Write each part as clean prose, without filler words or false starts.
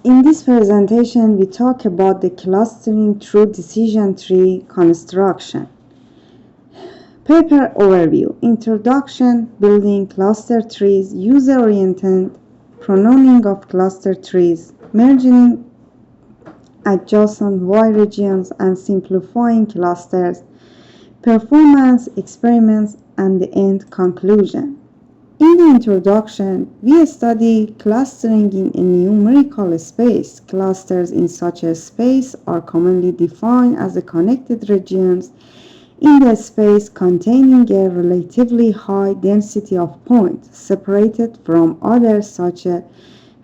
In this presentation, we talk about the clustering through decision tree construction. Paper overview, introduction, building cluster trees, user-oriented pruning of cluster trees, merging adjacent Y regions and simplifying clusters, performance, experiments, and the end conclusion. In the introduction, we study clustering in a numerical space. Clusters in such a space are commonly defined as the connected regions in the space containing a relatively high density of points, separated from other such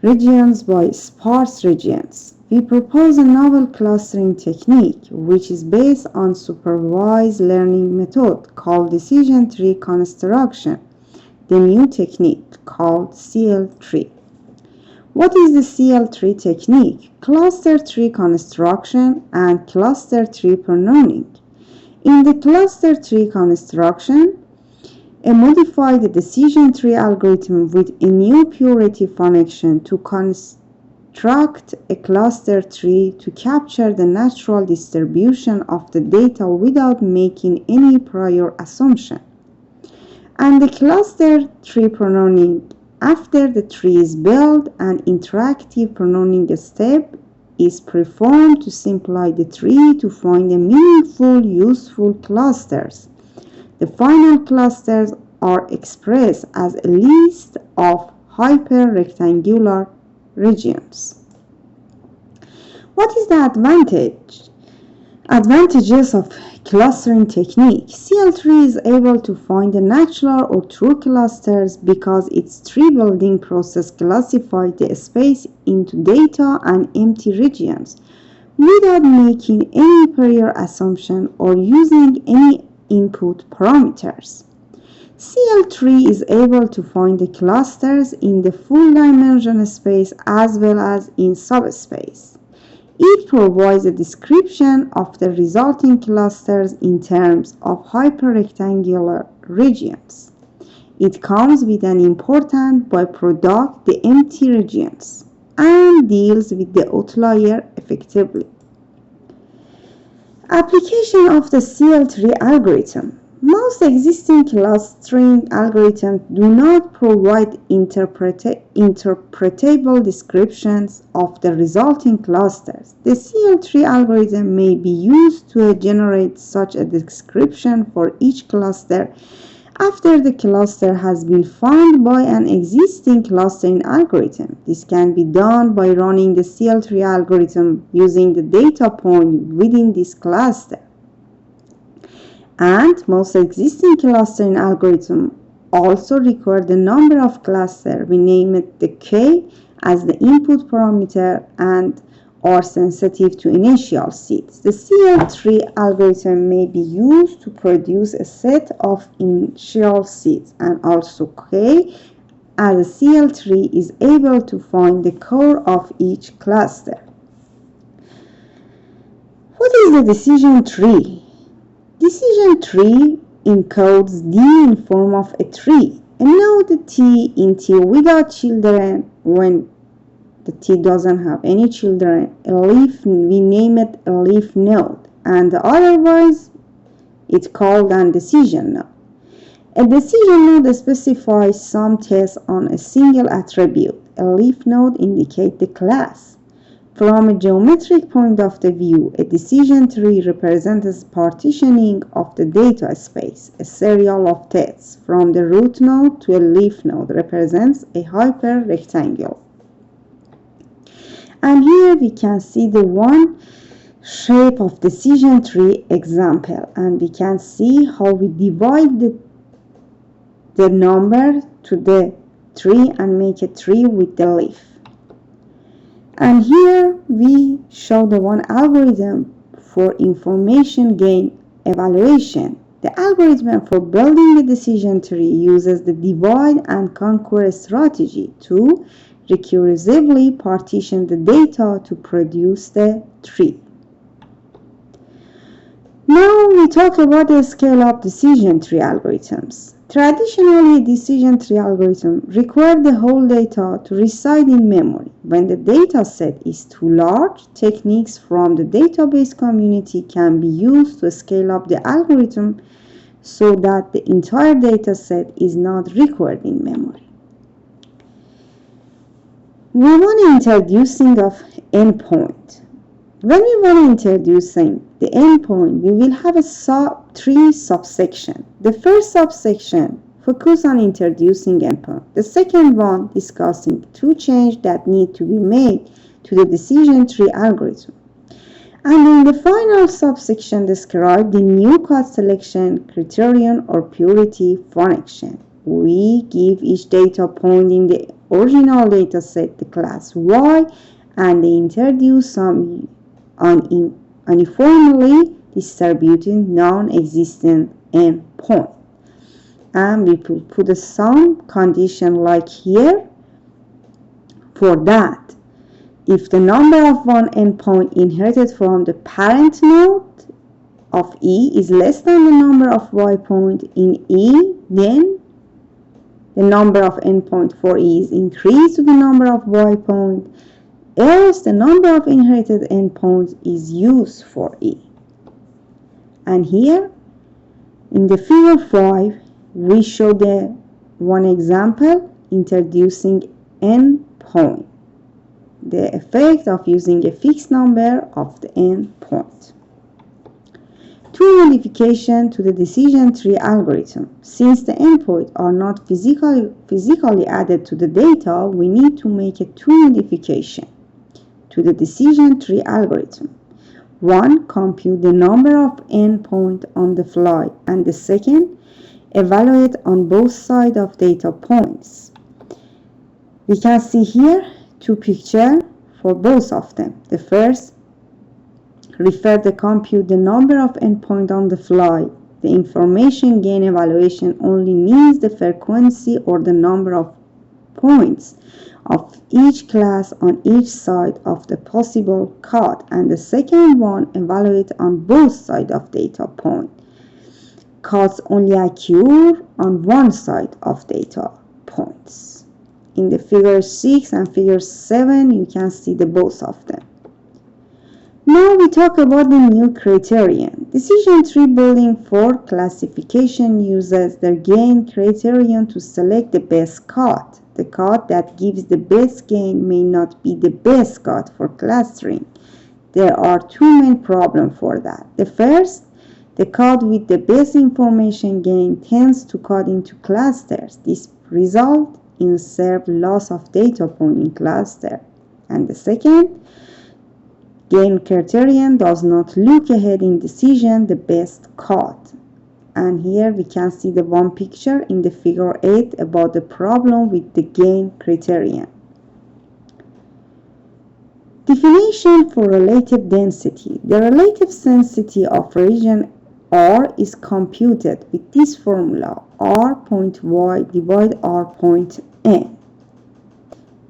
regions by sparse regions. We propose a novel clustering technique, which is based on supervised learning method called decision tree construction. The new technique called CL3. What is the CL3 technique? Cluster tree construction and cluster tree pruning. In the cluster tree construction, a modified decision tree algorithm with a new purity function to construct a cluster tree to capture the natural distribution of the data without making any prior assumption. And the cluster tree pruning. After the tree is built, an interactive pruning step is performed to simplify the tree to find a meaningful, useful clusters. The final clusters are expressed as a list of hyperrectangular regions. What is the advantages of clustering technique? CL3 is able to find the natural or true clusters because its tree building process classifies the space into data and empty regions without making any prior assumption or using any input parameters. CL3 is able to find the clusters in the full dimension space as well as in subspace. It provides a description of the resulting clusters in terms of hyperrectangular regions. It comes with an important byproduct, the empty regions, and deals with the outlier effectively. Application of the CL3 algorithm. Most existing clustering algorithms do not provide interpretable descriptions of the resulting clusters. The CL3 algorithm may be used to generate such a description for each cluster after the cluster has been found by an existing clustering algorithm. This can be done by running the CL3 algorithm using the data point within this cluster. And most existing clustering algorithms also require the number of clusters. We name it the K as the input parameter and are sensitive to initial seeds. The CL3 algorithm may be used to produce a set of initial seeds, and also K as a CL3 is able to find the core of each cluster. What is the decision tree? Decision tree encodes D in form of a tree. A node T in T without children, when the T doesn't have any children, a leaf, we name it a leaf node, and otherwise it's called a decision node. A decision node specifies some tests on a single attribute. A leaf node indicates the class. From a geometric point of view, a decision tree represents partitioning of the data space. A serial of tests from the root node to a leaf node represents a hyperrectangle. And here we can see the one shape of decision tree example, and we can see how we divide the number to the tree and make a tree with the leaf. And here we show the one algorithm for information gain evaluation. The algorithm for building a decision tree uses the divide and conquer strategy to recursively partition the data to produce the tree. Now we talk about the scale-up decision tree algorithms. Traditionally, a decision tree algorithm requires the whole data to reside in memory. When the data set is too large, techniques from the database community can be used to scale up the algorithm so that the entire data set is not required in memory. We want to introducing of endpoint. When we want to introducing the endpoint, we will have three subsections. The first subsection focus on introducing endpoint. The second one discussing two changes that need to be made to the decision tree algorithm. And in the final subsection describe the new code selection criterion or purity function. We give each data point in the original data set the class Y and they introduce some uniformly distributed non-existent endpoint. And we put some condition like here. For that, if the number of one endpoint inherited from the parent node of E is less than the number of Y point in E, then the number of endpoint for E is increased to the number of Y point, else the number of inherited endpoints is used for E. And here in the figure 5, we show the one example introducing endpoint, the effect of using a fixed number of the endpoint. Two modifications to the decision tree algorithm. Since the endpoints are not physically added to the data, we need to make two modifications to the decision tree algorithm. One, compute the number of endpoints on the fly, and the second, evaluate on both sides of data points. We can see here two pictures for both of them. The first refer to compute the number of endpoints on the fly. The information gain evaluation only means the frequency or the number of points of each class on each side of the possible code, and the second one evaluate on both sides of data point. Codes only occur on one side of data points. In the figure 6 and figure 7, you can see the both of them. Now we talk about the new criterion. Decision tree building for classification uses the gain criterion to select the best code. The code that gives the best gain may not be the best code for clustering. There are two main problems for that. The first, the code with the best information gain tends to cut into clusters. This results in served loss of data point in cluster. And the second, gain criterion does not look ahead in decision the best code. And here we can see the one picture in the figure 8 about the problem with the gain criterion. Definition for relative density. The relative density of region R is computed with this formula, R point Y divide R point N.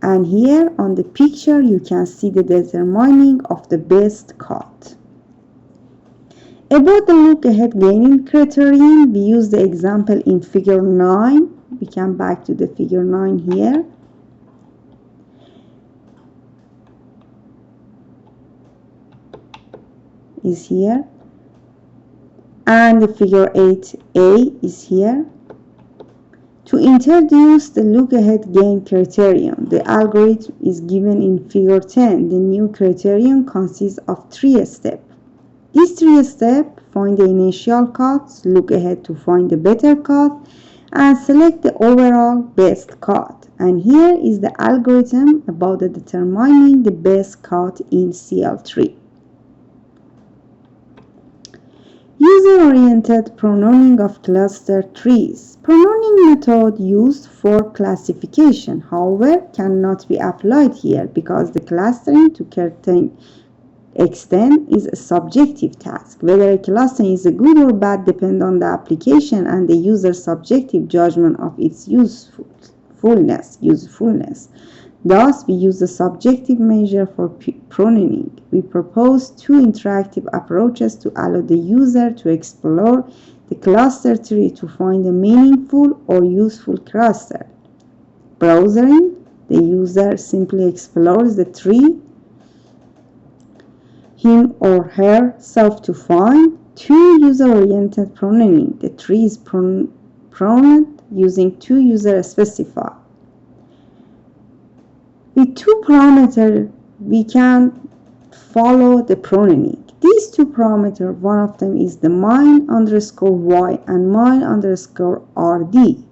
And here on the picture you can see the determining of the best code. About the look ahead gaining criterion, we use the example in figure 9. We come back to the figure 9 here. Is here. And the figure 8a is here. To introduce the look ahead gain criterion, the algorithm is given in figure 10. The new criterion consists of 3 steps. These 3 steps find the initial codes, look ahead to find the better code, and select the overall best code. And here is the algorithm about the determining the best code in CL3. User-oriented pronouncing of cluster trees. Pronouncing method used for classification, however, cannot be applied here because the clustering to certain extent is a subjective task. Whether a clustering is good or bad depends on the application and the user's subjective judgment of its usefulness. Thus, we use the subjective measure for pruning. We propose two interactive approaches to allow the user to explore the cluster tree to find a meaningful or useful cluster. Browsing, the user simply explores the tree him or herself to find. Two user-oriented pruning. The tree is pruned using two user-specified. With two parameters, we can follow the pruning. These two parameters, one of them is the min_y and min_rd.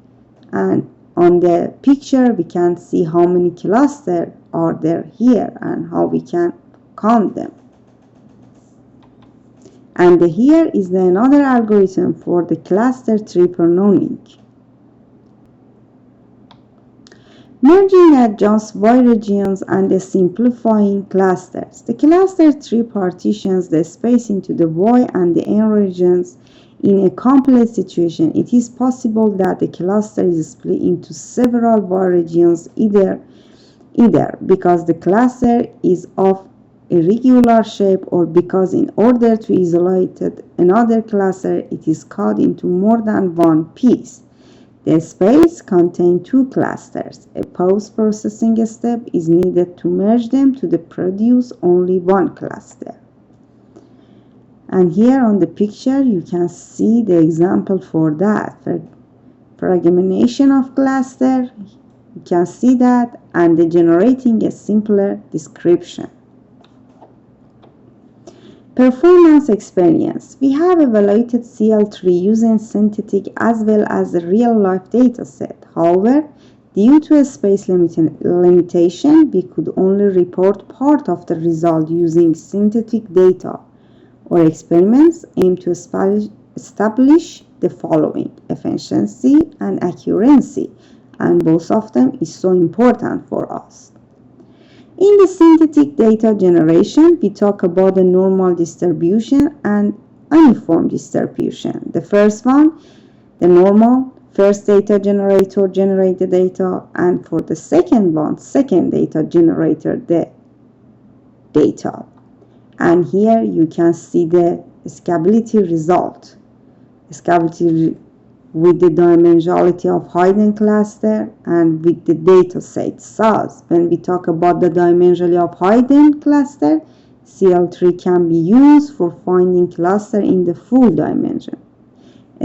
And on the picture, we can see how many clusters are there here and how we can count them. And here is another algorithm for the cluster tree pruning. Merging adjusts Y regions and simplifying clusters. The cluster tree partitions the space into the Y and the N regions. In a complex situation, it is possible that the cluster is split into several Y regions either because the cluster is of irregular shape or because in order to isolate another cluster, it is cut into more than one piece. The space contains two clusters. A post-processing step is needed to merge them to produce only one cluster. And here on the picture, you can see the example for that. For fragmentation of cluster, you can see that, and generating a simpler description. Performance experience. We have evaluated CL3 using synthetic as well as a real-life dataset. However, due to a space limitation, we could only report part of the result using synthetic data. Our experiments aim to establish the following: efficiency and accuracy, and both of them is so important for us. In the synthetic data generation, we talk about the normal distribution and uniform distribution. The first one, the normal, first data generator generate the data, and for the second one, second data generator the data. And here you can see the scalability result. Scalability with the dimensionality of hidden cluster and with the data set size. When we talk about the dimensionality of hidden cluster, CL3 can be used for finding cluster in the full dimension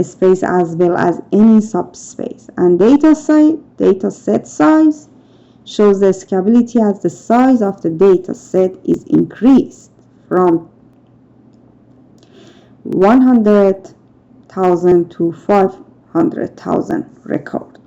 space as well as any subspace. And data set size shows the scalability as the size of the data set is increased from 100,000 to 500,000 record.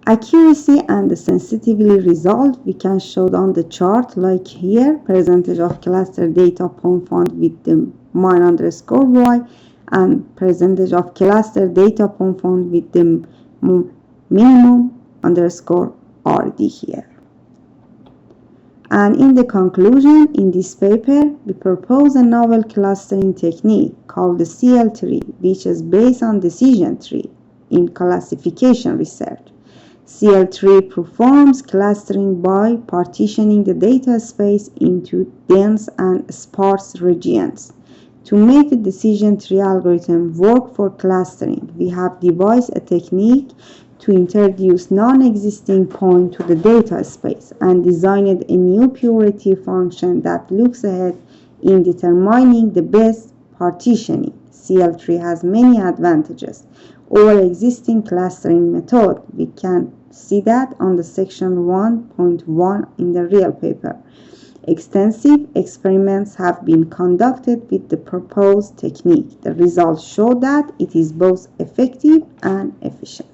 Accuracy and the sensitivity result we can show on the chart, like here, percentage of cluster data point found with the min_y and percentage of cluster data point found with the minimum_rd here. And in the conclusion, in this paper, we propose a novel clustering technique called the CL3, which is based on decision tree in classification research. CL3 performs clustering by partitioning the data space into dense and sparse regions. To make the decision tree algorithm work for clustering, we have devised a technique to introduce non-existing point to the data space and designed a new purity function that looks ahead in determining the best partitioning. CL3 has many advantages over existing clustering method. We can see that on the section 1.1 in the real paper. Extensive experiments have been conducted with the proposed technique. The results show that it is both effective and efficient.